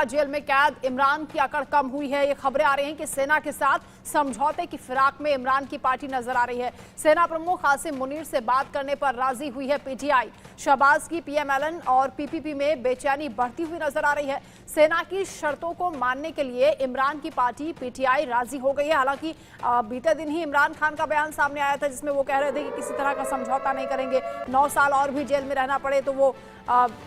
लगातार जेल में कैद इमरान की अकड़ कम हुई है। ये खबरें आ रही हैं कि सेना के साथ समझौते की फिराक में इमरान की पार्टी नजर आ रही है। सेना प्रमुख आसिम मुनीर से बात करने पर राजी हुई है पीटीआई। शहबाज की पीएमएलएन और पीपीपी में बेचैनी बढ़ती हुई नजर आ रही है। सेना की शर्तों को मानने के लिए इमरान की पार्टी पीटीआई राजी हो गई है। हालांकि बीते दिन ही इमरान खान का बयान सामने आया था जिसमें वो कह रहे थे कि किसी तरह का समझौता नहीं करेंगे, 9 साल और भी जेल में रहना पड़े तो वो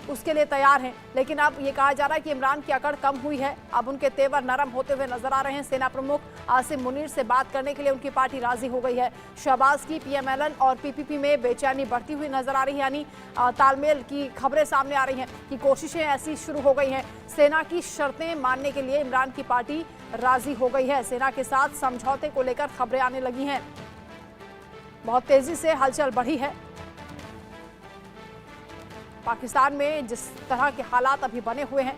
उसके लिए तैयार हैं। लेकिन अब ये कहा जा रहा है कि इमरान की अकड़ कम हुई है, अब उनके तेवर नरम होते हुए नजर आ रहे हैं। सेना प्रमुख आसिम मुनीर से बात करने के लिए उनकी पार्टी राजी हो गई है। शहबाज की पीएमएलएन और पीपीपी में बेचैनी बढ़ती हुई नजर आ रही है, यानी तालमेल की खबरें सामने आ रही हैं कि कोशिशें ऐसी शुरू हो गई हैं। सेना की शर्तें मानने के लिए इमरान की पार्टी राजी हो गई है। सेना के साथ समझौते को लेकर खबरें आने लगी हैं, बहुत तेजी से हलचल बढ़ी है। पाकिस्तान में जिस तरह के हालात अभी बने हुए हैं,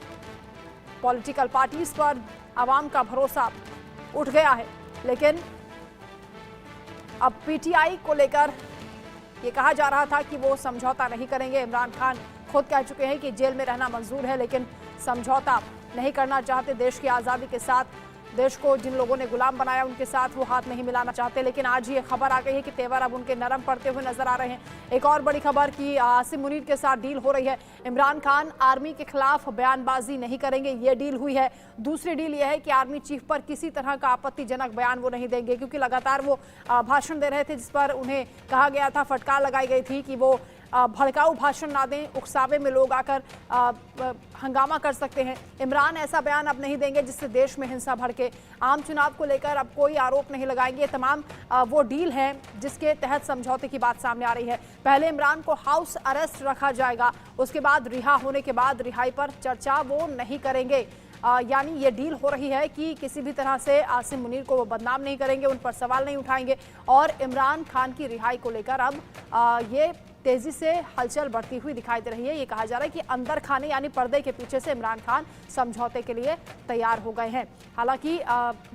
पॉलिटिकल पार्टीज पर आवाम का भरोसा उठ गया है। लेकिन अब पीटीआई को लेकर ये कहा जा रहा था कि वो समझौता नहीं करेंगे। इमरान खान खुद कह चुके हैं कि जेल में रहना मंजूर है लेकिन समझौता नहीं करना चाहते। देश की आज़ादी के साथ, देश को जिन लोगों ने गुलाम बनाया उनके साथ वो हाथ नहीं मिलाना चाहते। लेकिन आज ये खबर आ गई है कि तेवर अब उनके नरम पड़ते हुए नजर आ रहे हैं। एक और बड़ी खबर कि आसिम मुनीर के साथ डील हो रही है। इमरान खान आर्मी के खिलाफ बयानबाजी नहीं करेंगे, ये डील हुई है। दूसरी डील यह है कि आर्मी चीफ पर किसी तरह का आपत्तिजनक बयान वो नहीं देंगे, क्योंकि लगातार वो भाषण दे रहे थे जिस पर उन्हें कहा गया था, फटकार लगाई गई थी कि वो भड़काऊ भाषण ना दें, उकसावे में लोग आकर हंगामा कर सकते हैं। इमरान ऐसा बयान अब नहीं देंगे जिससे देश में हिंसा भड़के। आम चुनाव को लेकर अब कोई आरोप नहीं लगाएंगे। तमाम वो डील है जिसके तहत समझौते की बात सामने आ रही है। पहले इमरान को हाउस अरेस्ट रखा जाएगा, उसके बाद रिहा होने के बाद रिहाई पर चर्चा वो नहीं करेंगे। यानी ये डील हो रही है कि किसी भी तरह से आसिम मुनीर को वो बदनाम नहीं करेंगे, उन पर सवाल नहीं उठाएंगे। और इमरान खान की रिहाई को लेकर अब ये तेजी से हलचल बढ़ती हुई दिखाई दे रही है। ये कहा जा रहा है कि अंदर खाने यानी पर्दे के पीछे से इमरान खान समझौते के लिए तैयार हो गए हैं। हालांकि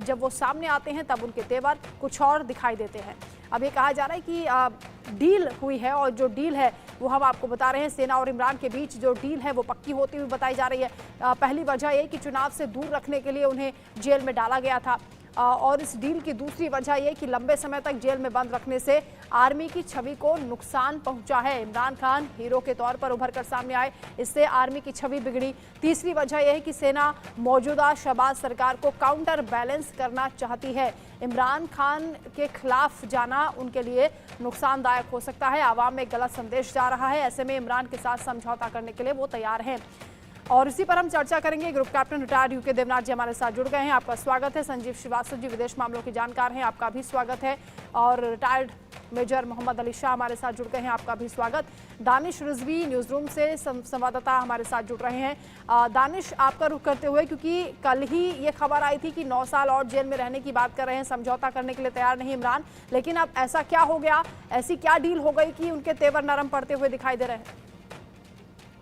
जब वो सामने आते हैं तब उनके तेवर कुछ और दिखाई देते हैं। अब ये कहा जा रहा है कि डील हुई है और जो डील है वो हम आपको बता रहे हैं। सेना और इमरान के बीच जो डील है वो पक्की होती हुई बताई जा रही है। पहली वजह ये कि चुनाव से दूर रखने के लिए उन्हें जेल में डाला गया था, और इस डील की दूसरी वजह यह कि लंबे समय तक जेल में बंद रखने से आर्मी की छवि को नुकसान पहुंचा है। इमरान खान हीरो के तौर पर उभर कर सामने आए, इससे आर्मी की छवि बिगड़ी। तीसरी वजह यह है कि सेना मौजूदा शहबाज सरकार को काउंटर बैलेंस करना चाहती है। इमरान खान के खिलाफ जाना उनके लिए नुकसानदायक हो सकता है। आवाम में गलत संदेश जा रहा है, ऐसे में इमरान के साथ समझौता करने के लिए वो तैयार हैं। और इसी पर हम चर्चा करेंगे। Group captain retired UK Devnath ji हमारे साथ जुड़ गए हैं, आपका स्वागत है। संजीव श्रीवास्तव जी विदेश मामलों के जानकार हैं, आपका भी स्वागत है। और रिटायर्ड मेजर मोहम्मद अली शाह हमारे साथ जुड़ गए हैं, आपका भी स्वागत। दानिश रिजवी न्यूज़ रूम से संवाददाता हमारे साथ जुड़ रहे हैं। दानिश, आपका रुख करते हुए, क्योंकि कल ही ये खबर आई थी कि 9 साल और जेल में रहने की बात कर रहे हैं, समझौता करने के लिए तैयार नहीं इमरान, लेकिन अब ऐसा क्या हो गया, ऐसी क्या डील हो गई कि उनके तेवर नरम पड़ते हुए दिखाई दे रहे हैं?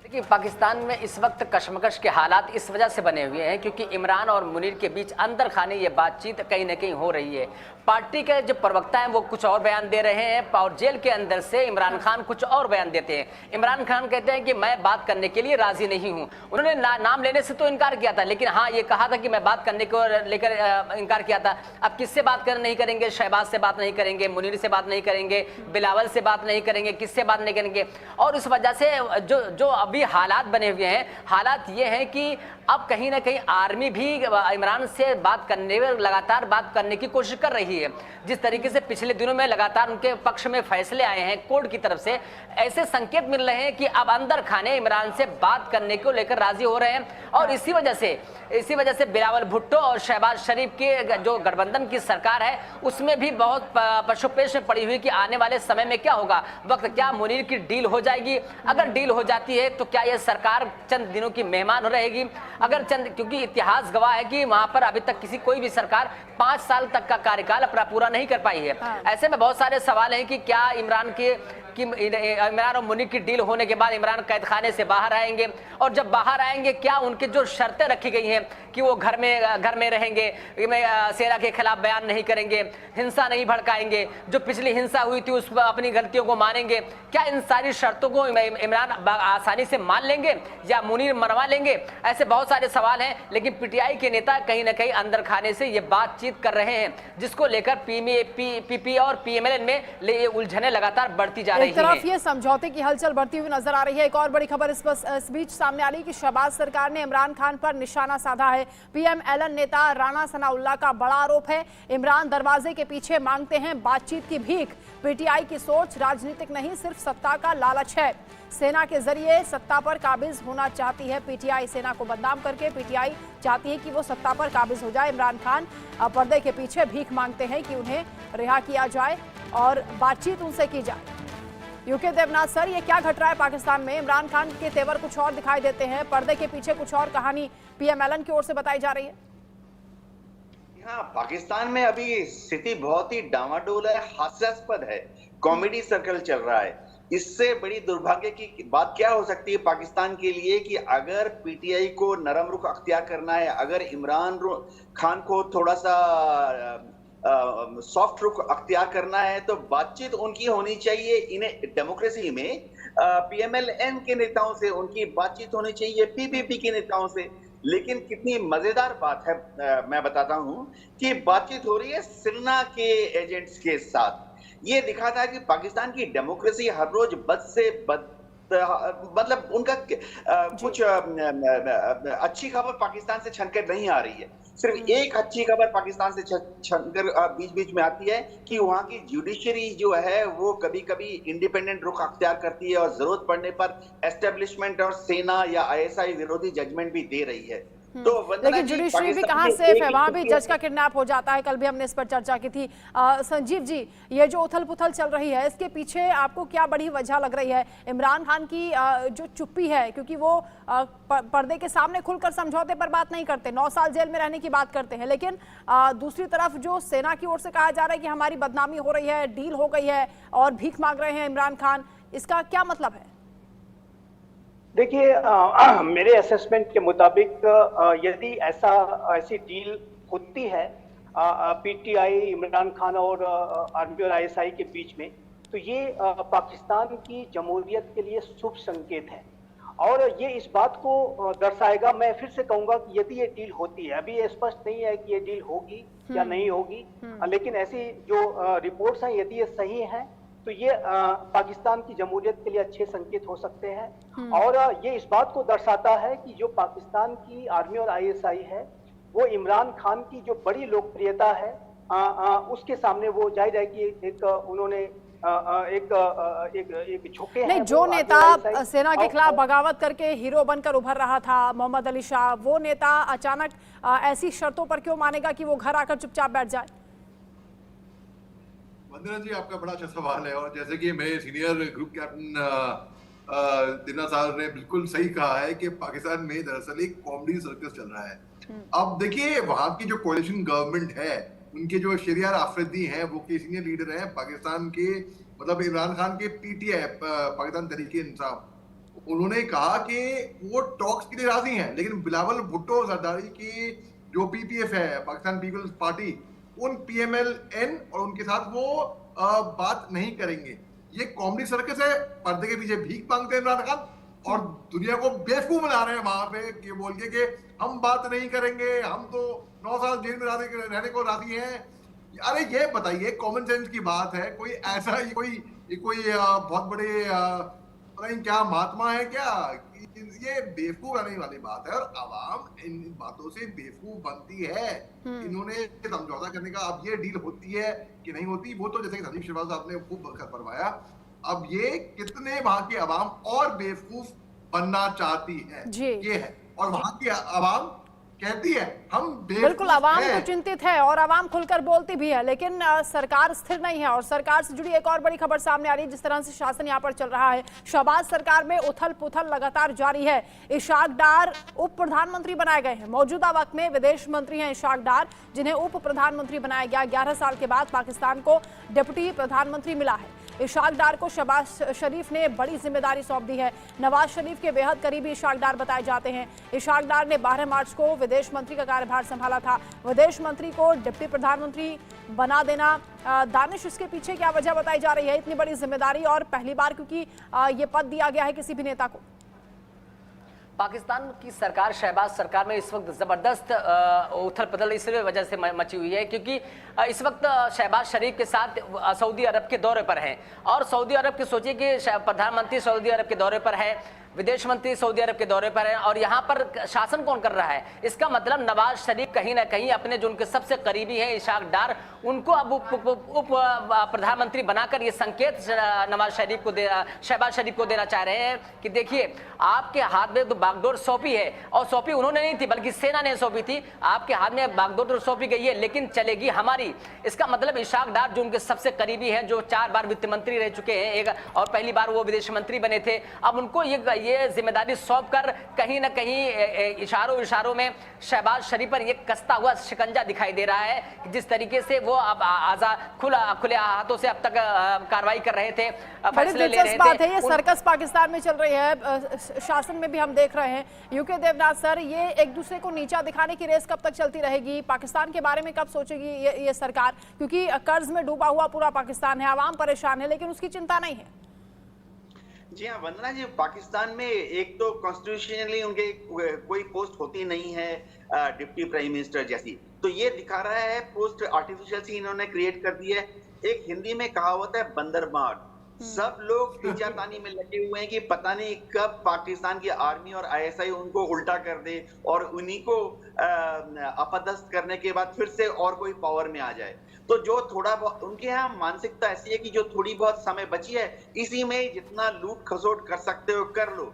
कि पाकिस्तान में इस वक्त कशमकश के हालात इस वजह से बने हुए हैं क्योंकि इमरान और मुनीर के बीच अंदर खाने ये बातचीत कहीं ना कहीं हो रही है। पार्टी के जो प्रवक्ता हैं वो कुछ और बयान दे रहे हैं और जेल के अंदर से इमरान खान कुछ और बयान देते हैं। इमरान खान कहते हैं कि मैं बात करने के लिए राजी नहीं हूं। उन्होंने नाम लेने से तो इनकार किया था, लेकिन हाँ ये कहा था कि मैं बात करने को लेकर इनकार किया था। अब किससे बात नहीं करेंगे? शहबाज से बात नहीं करेंगे, मुनीर से बात नहीं करेंगे, बिलावल से बात नहीं करेंगे, किससे बात नहीं करेंगे? और इस वजह से जो अभी हालात बने हुए हैं, हालात ये हैं कि अब कहीं ना कहीं आर्मी भी इमरान से बात करने में लगातार बात करने की कोशिश कर रही है। जिस तरीके से पिछले दिनों में लगातार उनके पक्ष में फैसले आए हैं कोर्ट की तरफ से, ऐसे संकेत मिल रहे हैं कि अब अंदर खाने इमरान से बात करने को लेकर राजी हो रहे हैं। और इसी वजह से बिलावल भुट्टो और शहबाज शरीफ के जो गठबंधन की सरकार है उसमें भी बहुत पशुपेश में पड़ी हुई कि आने वाले समय में क्या होगा, वक्त क्या मुनीर की डील हो जाएगी? अगर डील हो जाती है तो क्या यह सरकार चंद दिनों की मेहमान रहेगी? अगर क्योंकि इतिहास गवाह है कि वहां पर अभी तक कोई भी सरकार 5 साल तक का कार्यकाल अपना पूरा नहीं कर पाई है। ऐसे में बहुत सारे सवाल हैं कि क्या इमरान और मुनीर की डील होने के बाद इमरान कैद खाने से बाहर आएंगे, और जब बाहर आएंगे क्या उनके जो शर्तें रखी गई हैं कि वो घर में रहेंगे, सेना के खिलाफ बयान नहीं करेंगे, हिंसा नहीं भड़काएंगे, जो पिछली हिंसा हुई थी उस पर अपनी गलतियों को मानेंगे, क्या इन सारी शर्तों को इमरान आसानी से मान लेंगे या मुनीर मनवा लेंगे, ऐसे बहुत सारे सवाल हैं। लेकिन पीटीआई के नेता कहीं ना कहीं अंदर खाने से ये बातचीत कर रहे हैं, जिसको लेकर पीपी और पीएमएल में ये उलझने लगातार बढ़ती जा रही हैं। एक तरफ ये समझौते की हलचल बढ़ती हुई नजर आ रही है। एक और बड़ी खबर इस बीच सामने आ रही है कि शहबाज सरकार ने इमरान खान पर निशाना साधा है। पीएमएलएन नेता राणा सनाउल्लाह का बड़ा आरोप है, इमरान दरवाजे के पीछे मांगते हैं बातचीत की भीख। पीटीआई की सोच राजनीतिक नहीं, सिर्फ सत्ता का लालच है। सेना के जरिए सत्ता पर काबिज होना चाहती है पीटीआई। सेना को बदनाम करके पीटीआई चाहती है कि वो सत्ता पर काबिज हो जाए। इमरान खान पर्दे के पीछे भीख मांगते हैं कि उन्हें रिहा किया जाए और बातचीत उनसे की जाए। यूके देवनाथ सर, ये क्या घट रहा है पाकिस्तान में? इमरान खान के तेवर कुछ और दिखाई देते हैं, पर्दे के पीछे कुछ और कहानी पीएमएलएन की ओर से बताई जा रही है। हाँ, पाकिस्तान में अभी स्थिति बहुत ही डामाडोल है, हास्यास्पद है, कॉमेडी सर्कल चल रहा है। इससे बड़ी दुर्भाग्य की बात क्या हो सकती है पाकिस्तान के लिए कि अगर पीटीआई को नरम रुख अख्तियार करना है, अगर इमरान खान को थोड़ा सा सॉफ्ट रुख अख्तियार करना है, तो बातचीत उनकी होनी चाहिए। इन्हें डेमोक्रेसी में पीएमएलएन के नेताओं से उनकी बातचीत होनी चाहिए, पीपीपी के नेताओं से। लेकिन कितनी मजेदार बात है, मैं बताता हूं कि बातचीत हो रही है सिरना के एजेंट्स के साथ। ये दिखाता है कि पाकिस्तान की डेमोक्रेसी हर रोज बद से बद, मतलब उनका कुछ अच्छी खबर पाकिस्तान से छनकर नहीं आ रही है। सिर्फ एक अच्छी खबर पाकिस्तान से छनकर बीच बीच में आती है कि वहां की जुडिशरी जो है वो कभी कभी इंडिपेंडेंट रुख अख्तियार करती है और जरूरत पड़ने पर एस्टेब्लिशमेंट और सेना या आईएसआई विरोधी जजमेंट भी दे रही है। तो लेकिन जुडिशरी भी कहां सेफ है? वहां भी जज का किडनैप हो जाता है। कल भी हमने इस पर चर्चा की थी। संजीव जी, ये जो उथल पुथल चल रही है, इसके पीछे आपको क्या बड़ी वजह लग रही है? इमरान खान की जो चुप्पी है, क्योंकि वो पर्दे के सामने खुलकर समझौते पर बात नहीं करते, 9 साल जेल में रहने की बात करते हैं, लेकिन दूसरी तरफ जो सेना की ओर से कहा जा रहा है कि हमारी बदनामी हो रही है, डील हो गई है और भीख मांग रहे हैं इमरान खान, इसका क्या मतलब है? देखिए, मेरे असेसमेंट के मुताबिक यदि ऐसी डील होती है पीटीआई, इमरान खान और आर्मी और आईएसआई के बीच में, तो ये पाकिस्तान की जमहूरियत के लिए शुभ संकेत है और ये इस बात को दर्शाएगा। मैं फिर से कहूंगा कि यदि ये डील होती है, अभी ये स्पष्ट नहीं है कि ये डील होगी या नहीं होगी, लेकिन ऐसी जो रिपोर्ट्स हैं यदि ये सही हैं तो ये पाकिस्तान की जमहूरियत के लिए अच्छे संकेत हो सकते हैं। और ये इस बात को दर्शाता है कि जो पाकिस्तान की आर्मी और आईएसआई है वो इमरान खान की जो बड़ी लोकप्रियता है उसके सामने वो जाहिर है कि एक उन्होंने एक झुके नहीं। जो नेता सेना के खिलाफ बगावत करके हीरो बनकर उभर रहा था, मोहम्मद अली शाह, वो नेता अचानक ऐसी शर्तों पर क्यों मानेगा कि वो घर आकर चुपचाप बैठ जाए? वंदना जी, आपका बड़ा अच्छा सवाल है और जैसे कि मेरे सीनियर ग्रुप कैप्टन दिना साहब ने बिल्कुल सही कहा है कि पाकिस्तान में दरअसल एक कॉमेडी सर्कस चल रहा है। अब देखिए, वहां की जो कोalition गवर्नमेंट है, उनके जो शरियार आफरीदी हैं, वो के सीनियर लीडर हैं पाकिस्तान के, मतलब इमरान खान के पीटीआई, पाकिस्तान तहरीक इंसाफ, उन्होंने कहा कि वो टॉक्स के लिए राजी हैं, लेकिन बिलावल भुट्टो जरदारी की जो पीपीएफ है, पाकिस्तान पीपल्स पार्टी, उन पीएमएलएन और उनके साथ वो बात नहीं करेंगे। ये कॉमेडी सर्कस है, पर्दे के पीछे भीख मांगते हैं इमरान खान और दुनिया को बेवकूफ बना रहे हैं वहां पे कि बोल के कि हम बात नहीं करेंगे, हम तो 9 साल जेल में रहने को राजी हैं। अरे ये बताइए, कॉमन सेंस की बात है, कोई ऐसा कोई बहुत बड़े पता नहीं क्या महात्मा है क्या? ये बेवकूफ रहने वाली बात है और आवाम इन बातों से बेवकूफ बनती है। इन्होंने समझौता करने का, अब ये डील होती है कि नहीं होती, वो तो जैसे कि संदीप शहबाज साहब ने खूब फरमाया, अब ये कितने वहां की आवाम और बेवकूफ बनना चाहती है, ये है। और वहां की आवाम कहती है हम बिल्कुल, आवाम तो चिंतित है और आवाम खुलकर बोलती भी है, लेकिन सरकार स्थिर नहीं है। और सरकार से जुड़ी एक और बड़ी खबर सामने आ रही है, जिस तरह से शासन यहाँ पर चल रहा है। शहबाज सरकार में उथल पुथल लगातार जारी है। इशाक डार उप प्रधानमंत्री बनाए गए हैं। मौजूदा वक्त में विदेश मंत्री हैं इशाक डार, जिन्हें उप प्रधानमंत्री बनाया गया। 11 साल के बाद पाकिस्तान को डिप्टी प्रधानमंत्री मिला है। इशाक डार को शहबाज शरीफ ने बड़ी जिम्मेदारी सौंप दी है। नवाज शरीफ के बेहद करीबी इशाक डार बताए जाते हैं। इशाक डार ने 12 मार्च को विदेश मंत्री का कार्यभार संभाला था। विदेश मंत्री को डिप्टी प्रधानमंत्री बना देना, दानिश, इसके पीछे क्या वजह बताई जा रही है? इतनी बड़ी जिम्मेदारी और पहली बार क्योंकि ये पद दिया गया है किसी भी नेता को। पाकिस्तान की सरकार, शहबाज सरकार में इस वक्त ज़बरदस्त उथल पुथल इस वजह से मची हुई है क्योंकि इस वक्त शहबाज शरीफ के साथ सऊदी अरब के दौरे पर हैं और सऊदी अरब के सोचिए कि प्रधानमंत्री सऊदी अरब के दौरे पर है, विदेश मंत्री सऊदी अरब के दौरे पर हैं और यहाँ पर शासन कौन कर रहा है? इसका मतलब नवाज शरीफ कहीं ना कहीं अपने जो उनके सबसे करीबी हैं इशाक डार, उनको अब उप प्रधानमंत्री बनाकर ये संकेत शहबाज शरीफ को देना चाह रहे हैं कि देखिए आपके हाथ में तो बागडोर सौंपी है और सौंपी उन्होंने नहीं थी बल्कि सेना ने सौंपी थी, आपके हाथ में बागडोर सौंपी गई है लेकिन चलेगी हमारी। इसका मतलब इशाक डार जो उनके सबसे करीबी हैं, जो 4 बार वित्त मंत्री रह चुके हैं, एक और पहली बार वो विदेश मंत्री बने थे, अब उनको ये जिम्मेदारी सौंप कर कहीं ना कहीं इशारों में शहबाज शरीफ पर ये कसता हुआ शिकंजा दिखाई दे रहा है। जिस तरीके से वो अब आजाद खुले हाथों से अब तक कार्रवाई कर रहे थे, फैसले ले रहे थे। बात है ये सर्कस पाकिस्तान में चल रही है, शासन में भी हम देख रहे हैं। यूके देवनाथ सर, ये एक दूसरे को नीचा दिखाने की रेस कब तक चलती रहेगी? पाकिस्तान के बारे में कब सोचेगी ये सरकार? क्योंकि कर्ज में डूबा हुआ पूरा पाकिस्तान है, आवाम परेशान है, लेकिन उसकी चिंता नहीं है। जी हाँ वंदना जी, पाकिस्तान में एक तो कॉन्स्टिट्यूशनली उनके कोई पोस्ट होती नहीं है डिप्टी प्राइम मिनिस्टर जैसी, तो ये दिखा रहा है पोस्ट आर्टिफिशियल सी इन्होंने क्रिएट कर दी है। एक हिंदी में कहावत है बंदरबाड़, सब लोग खींचातानी में लगे हुए हैं कि पता नहीं कब पाकिस्तान की आर्मी और आईएसआई उनको उल्टा कर दे और उन्हीं को अपदस्थ करने के बाद फिर से और कोई पावर में आ जाए। तो जो थोड़ा बहुत उनके यहाँ मानसिकता ऐसी है कि जो थोड़ी बहुत समय बची है इसी में जितना लूट खसोट कर सकते हो कर लो।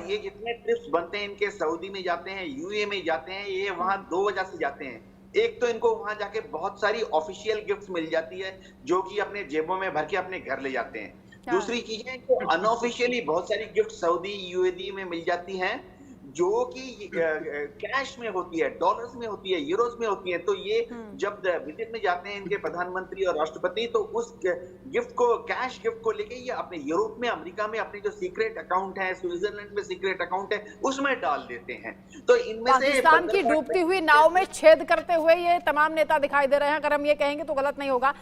ये जितने ट्रिप्स बनते हैं इनके, सऊदी में जाते हैं, यूएई में जाते हैं, ये वहां 2 वजह से जाते हैं। एक तो इनको वहां जाके बहुत सारी ऑफिशियल गिफ्ट्स मिल जाती है जो कि अपने जेबों में भर के अपने घर ले जाते हैं। दूसरी चीजें इनको अनऑफिशियली बहुत सारी गिफ्ट सऊदी यूएई में मिल जाती हैं जो कि कैश में होती है, डॉलर्स में होती है, यूरोस में होती है। तो ये जब विजिट में जाते हैं इनके प्रधानमंत्री और राष्ट्रपति तो उस गिफ्ट को, कैश गिफ्ट को लेके ये अपने यूरोप में, अमेरिका में अपने जो सीक्रेट अकाउंट है, स्विट्जरलैंड में सीक्रेट अकाउंट है, उसमें डाल देते हैं। तो इनमें से पाकिस्तान की डूबती हुई नाव में छेद करते हुए ये तमाम नेता दिखाई दे रहे हैं, अगर हम ये कहेंगे तो गलत नहीं होगा।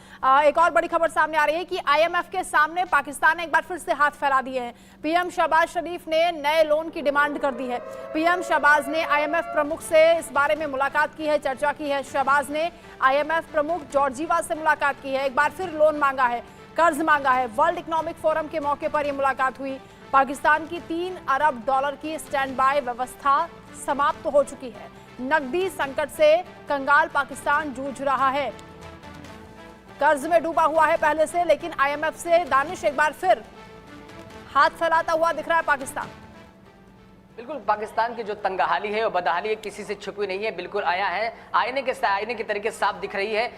एक और बड़ी खबर सामने आ रही है कि IMF के सामने पाकिस्तान ने एक बार फिर से हाथ फैला दिए हैं। PM शहबाज शरीफ ने नए लोन की डिमांड कर दी है। PM शहबाज ने IMF प्रमुख से इस बारे में मुलाकात की है, चर्चा की है। शहबाज ने IMF प्रमुख जॉर्जिवा से मुलाकात की है, एक बार फिर लोन मांगा है, कर्ज मांगा है। वर्ल्ड इकोनॉमिक फोरम के मौके पर यह मुलाकात हुई। पाकिस्तान की $3 अरब की स्टैंड बाय व्यवस्था समाप्त हो चुकी है। नकदी संकट से कंगाल पाकिस्तान जूझ रहा है, कर्ज में डूबा हुआ है पहले से, लेकिन IMF से दानिश एक बार फिर हाथ फैलाता हुआ दिख रहा है पाकिस्तान। बिल्कुल, पाकिस्तान की जो तंगहाली है और बदहाली है किसी से छुपी नहीं है, बिल्कुल आईने के तरीके साफ दिख रही है।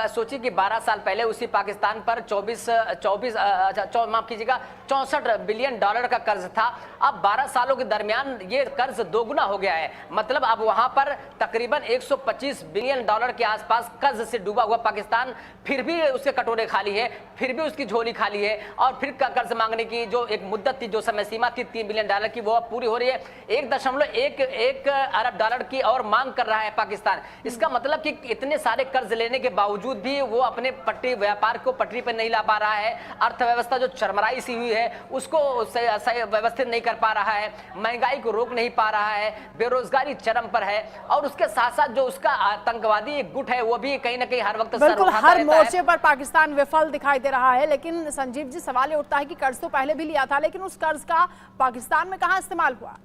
सोचिए कि 12 साल पहले उसी पाकिस्तान पर 64 बिलियन डॉलर का कर्ज था। अब 12 सालों के दरमियान ये कर्ज दोगुना हो गया है। मतलब अब वहां पर तकरीबन 125 बिलियन डॉलर के आसपास कर्ज से डूबा हुआ पाकिस्तान फिर भी उसके कटोरे खाली है, फिर भी उसकी झोली खाली है और फिर कर्ज मांगने की जो एक मुद्दत थी, जो समय सीमा थी 3 बिलियन डॉलर की, वो अब पूरी हो रही है। 1.1 अरब डॉलर की और मांग कर रहा है पाकिस्तान। इसका मतलब कि इतने सारे कर्ज लेने के बावजूद भी वो अपने व्यापार को पटरी पर नहीं ला पा रहा है। अर्थव्यवस्था जो चरमराई सी हुई है उसको व्यवस्थित नहीं कर पा रहा है, महंगाई को रोक नहीं पा रहा है, बेरोजगारी चरम पर है और उसके साथ साथ जो उसका आतंकवादी गुट है वो भी कहीं ना कहीं हर वक्त बिल्कुल हर मोर्चे पर पाकिस्तान विफल दिखाई दे रहा है। लेकिन संजीव जी, सवाल ये उठता है कि कर्ज तो पहले भी लिया था, लेकिन उस कर्ज का पाकिस्तान में कहां इस्तेमाल हुआ?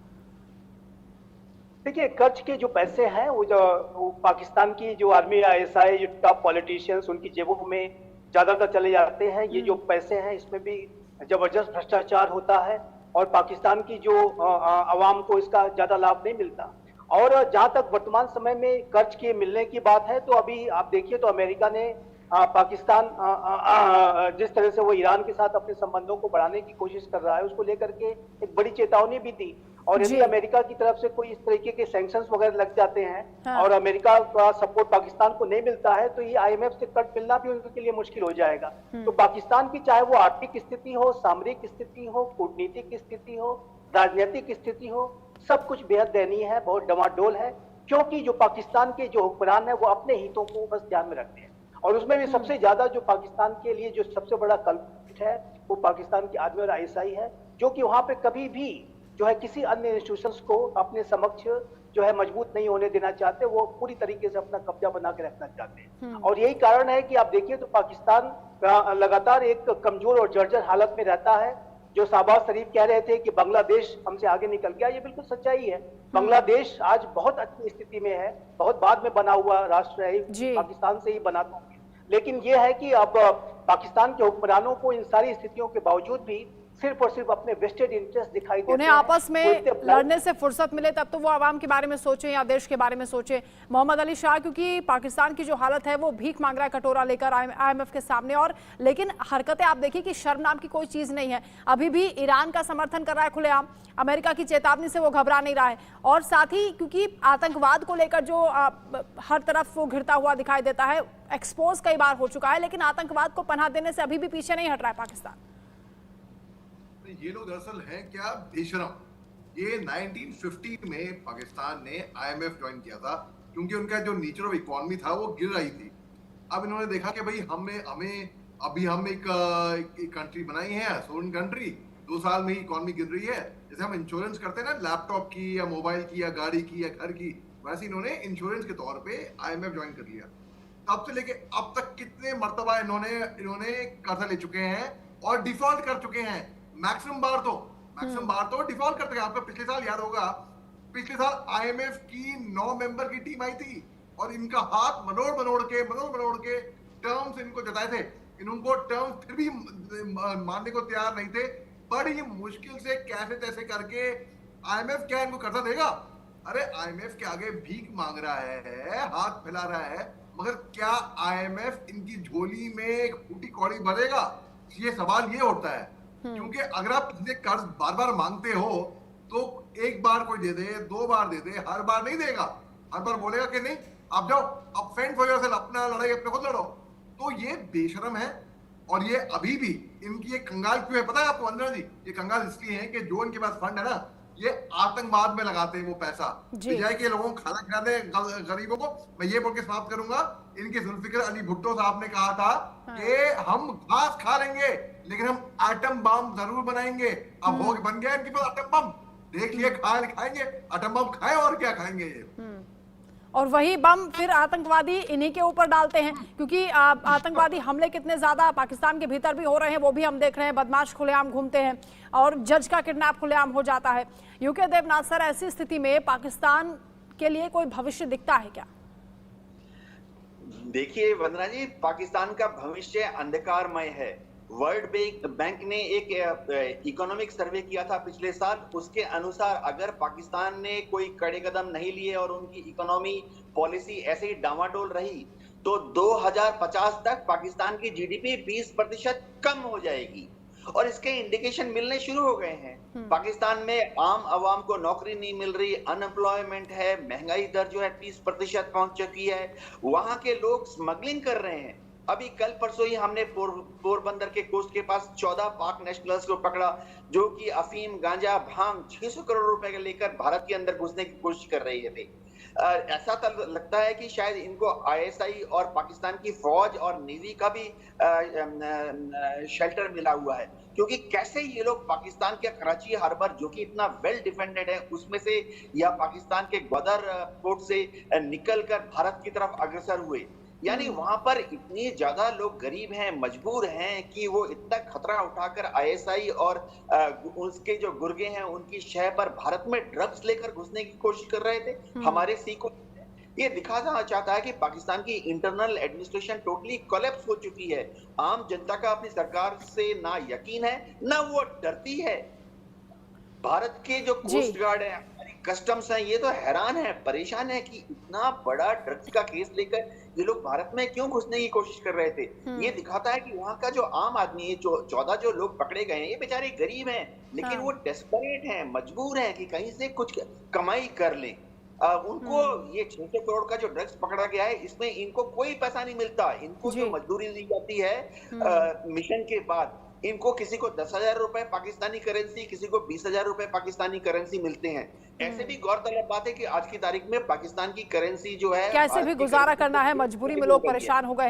देखिए, कर्ज के जो पैसे हैं वो पाकिस्तान की जो आर्मी, ISI, जो टॉप पॉलिटिशियंस, उनकी जेबों में ज्यादातर चले जाते हैं। ये जो पैसे हैं इसमें भी जबरदस्त भ्रष्टाचार होता है और पाकिस्तान की जो आवाम को इसका ज्यादा लाभ नहीं मिलता। और जहां तक वर्तमान समय में कर्ज के मिलने की बात है तो अभी आप देखिए तो अमेरिका ने पाकिस्तान जिस तरह से वो ईरान के साथ अपने संबंधों को बढ़ाने की कोशिश कर रहा है, उसको लेकर के एक बड़ी चेतावनी भी दी। और यदि अमेरिका की तरफ से कोई इस तरीके के सैंक्शंस वगैरह लग जाते हैं और अमेरिका का सपोर्ट पाकिस्तान को नहीं मिलता है तो ये IMF से कर्ज मिलना भी उनके लिए मुश्किल हो जाएगा। तो पाकिस्तान की चाहे वो आर्थिक स्थिति हो, सामरिक स्थिति हो, कूटनीतिक स्थिति हो, राजनीतिक स्थिति हो, सब कुछ बेहद दयनीय है, बहुत डमाडोल है। क्योंकि जो पाकिस्तान के जो हुक्मरान है वो अपने हितों को बस ध्यान में रखते हैं और उसमें भी सबसे ज्यादा जो पाकिस्तान के लिए जो सबसे बड़ा कल्प्रिट है वो पाकिस्तान की आर्मी और ISI है, जो कि वहां पे कभी भी जो है किसी अन्य इंस्टीट्यूशंस को अपने समक्ष जो है मजबूत नहीं होने देना चाहते, वो पूरी तरीके से अपना कब्जा बना के रखना चाहते हैं। और यही कारण है कि आप देखिए तो पाकिस्तान लगातार एक कमजोर और जर्जर हालत में रहता है। जो शहबाज शरीफ कह रहे थे कि बांग्लादेश हमसे आगे निकल गया, ये बिल्कुल सच्चाई है। बांग्लादेश आज बहुत अच्छी स्थिति में है, बहुत बाद में बना हुआ राष्ट्र है, पाकिस्तान से ही बना था। लेकिन ये है कि अब पाकिस्तान के हुक्मरानों को इन सारी स्थितियों के बावजूद भी सिर्फ और सिर्फ अपने वेस्टेड इंटरेस्ट दिखाई देते हैं। उन्हें आपस में लड़ने से फुर्सत मिले तब तो वो आवाम के बारे में सोचें या देश के बारे में सोचें। मोहम्मद अली शाह, क्योंकि पाकिस्तान की जो हालत है वो भीख मांग रहा है कटोरा लेकर IMF के सामने, और लेकिन हरकतें आप देखिए कि शर्म नाम की कोई चीज नहीं है। अभी भी ईरान का समर्थन कर रहा है खुलेआम, अमेरिका की चेतावनी से वो घबरा नहीं रहा है, और साथ ही क्योंकि आतंकवाद को लेकर जो हर तरफ वो घिरता हुआ दिखाई देता है, एक्सपोज कई बार हो चुका है, लेकिन आतंकवाद को पनाह देने से अभी भी पीछे नहीं हट रहा है पाकिस्तान। ये लोग दरअसल हैं क्या, बेशरम। ये 1950 में पाकिस्तान ने IMF ज्वाइन किया था क्योंकि उनका जो नेचर ऑफ इकोनॉमी था वो गिर रही थी। अब इन्होंने देखा कि भाई हम एक कंट्री बनाई है, सोन कंट्री, 2 साल में ही इकोनॉमी गिर रही है। जैसे हम इंश्योरेंस करते हैं ना लैपटॉप की या मोबाइल की या गाड़ी की या घर की, वैसे इन्होंने इंश्योरेंस के तौर पे IMF ज्वाइन कर लिया। तब से लेके अब तक कितने मर्तबा इन्होंने कर्जा ले चुके हैं और डिफॉल्ट कर चुके हैं। मैक्सिमम बार तो डिफॉल्ट करते हैं। आपको पिछले साल याद होगा, पिछले साल IMF की 9 मेंबर की टीम आई थी और इनका हाथ मरोड़ के टर्म्स इनको जताए थे। इनको टर्म्स फिर भी मानने को तैयार नहीं थे। बड़ी मुश्किल से कैसे तैसे करके IMF क्या इनको कर्जा देगा? अरे IMF के आगे भीख मांग रहा है, हाथ फैला रहा है, मगर क्या IMF इनकी झोली में फूटी कौड़ी भरेगा? ये सवाल ये होता है। क्योंकि अगर आप इतने कर्ज बार बार मांगते हो तो एक बार कोई दे दे, 2 बार दे दे, हर बार नहीं देगा। हर बार बोलेगा कि नहीं आप जाओ, अब फेंड फॉर योरसेल्फ, अपना लड़ाई अपने खुद लड़ो। तो ये बेशरम है और ये अभी भी इनकी ये कंगाल क्यों है पता है आपको वंदना जी? ये कंगाल इसलिए है कि जो इनके पास फंड है ना, ये आतंकवाद में लगाते हैं वो पैसा, बजाय कि लोगों को खाना खिला दे गरीबों को। मैं ये बोल के समाप्त करूंगा, इनके जुल्फिकर अली भुट्टो साहब ने कहा था कि हम घास खा लेंगे लेकिन हम एटम बम जरूर बनाएंगे। अब हो बन गया इनके पास एटम बम, देख लिए खाएंगे एटम बम, खाए और क्या खाएंगे ये। और वही बम फिर आतंकवादी इन्हीं के ऊपर डालते हैं, क्योंकि आतंकवादी हमले कितने ज्यादा पाकिस्तान के भीतर भी हो रहे हैं वो भी हम देख रहे हैं। बदमाश खुलेआम घूमते हैं और जज का किडनैप खुलेआम हो जाता है। यूके देवनाथ सर, ऐसी स्थिति में पाकिस्तान के लिए कोई भविष्य दिखता है क्या? देखिए वंदना जी, पाकिस्तान का भविष्य अंधकारमय है। वर्ल्ड बैंक ने एक इकोनॉमिक सर्वे किया था पिछले साल, उसके अनुसार अगर पाकिस्तान ने कोई कड़े कदम नहीं लिए और उनकी इकोनॉमी पॉलिसी ऐसे ही डामाडोल रही तो 2050 तक पाकिस्तान की GDP 20% कम हो जाएगी। और इसके इंडिकेशन मिलने शुरू हो गए हैं। पाकिस्तान में आम आवाम को नौकरी नहीं मिल रही, अनएम्प्लॉयमेंट है, महंगाई दर जो है 30% पहुंच चुकी है। वहां के लोग स्मगलिंग कर रहे हैं। अभी कल परसों ही हमने पोरबंदर के कोस्ट के पास 14 पाक नेशनल्स को पकड़ा जो कि अफीम, गांजा, भांग 600 करोड़ रुपए लेकर भारत के अंदर घुसने की कोशिश कर रहे थे। ऐसा तो लगता है कि शायद इनको ISI और पाकिस्तान की फौज और नेवी का भी शेल्टर मिला हुआ है, क्योंकि कैसे ये लोग पाकिस्तान के कराची हार्बर जो कि इतना वेल डिफेंडेड है उसमें से या पाकिस्तान के ग्वादर पोर्ट से निकलकर भारत की तरफ अग्रसर हुए। यानी वहां पर इतनी ज्यादा लोग गरीब हैं, मजबूर हैं कि वो इतना खतरा उठाकर ISI और उसके जो गुर्गे हैं उनकी शह पर भारत में ड्रग्स लेकर घुसने की कोशिश कर रहे थे। हमारे सी को ये दिखाना चाहता है कि पाकिस्तान की इंटरनल एडमिनिस्ट्रेशन टोटली कोलैप्स हो चुकी है। आम जनता का अपनी सरकार से ना यकीन है ना वो डरती है। भारत के जो कोस्ट गार्ड है, कस्टम्स है, ये तो हैरान है, परेशान है कि इतना बड़ा ड्रग्स का केस लेकर ये लोग भारत में क्यों घुसने की कोशिश कर रहे थे। ये दिखाता है कि वहाँ का जो आम आदमी है, 14 जो लोग पकड़े गए हैं, ये बेचारे गरीब हैं लेकिन वो डेस्परेट हैं, मजबूर हैं कि कहीं से कुछ कमाई कर लें। उनको ये 600 करोड़ का जो ड्रग्स पकड़ा गया है इसमें इनको कोई पैसा नहीं मिलता। इनको जो मजदूरी दी जाती है मिशन के बाद, इनको किसी को 10,000 रुपए पाकिस्तानी करेंसी, किसी को 20,000 रुपए पाकिस्तानी करेंसी मिलते हैं। ऐसे भी गौरतलब बात है कि आज की तारीख में पाकिस्तान की करेंसी जो है कैसे भी गुजारा करना है, मजबूरी में लोग परेशान हो गए हैं।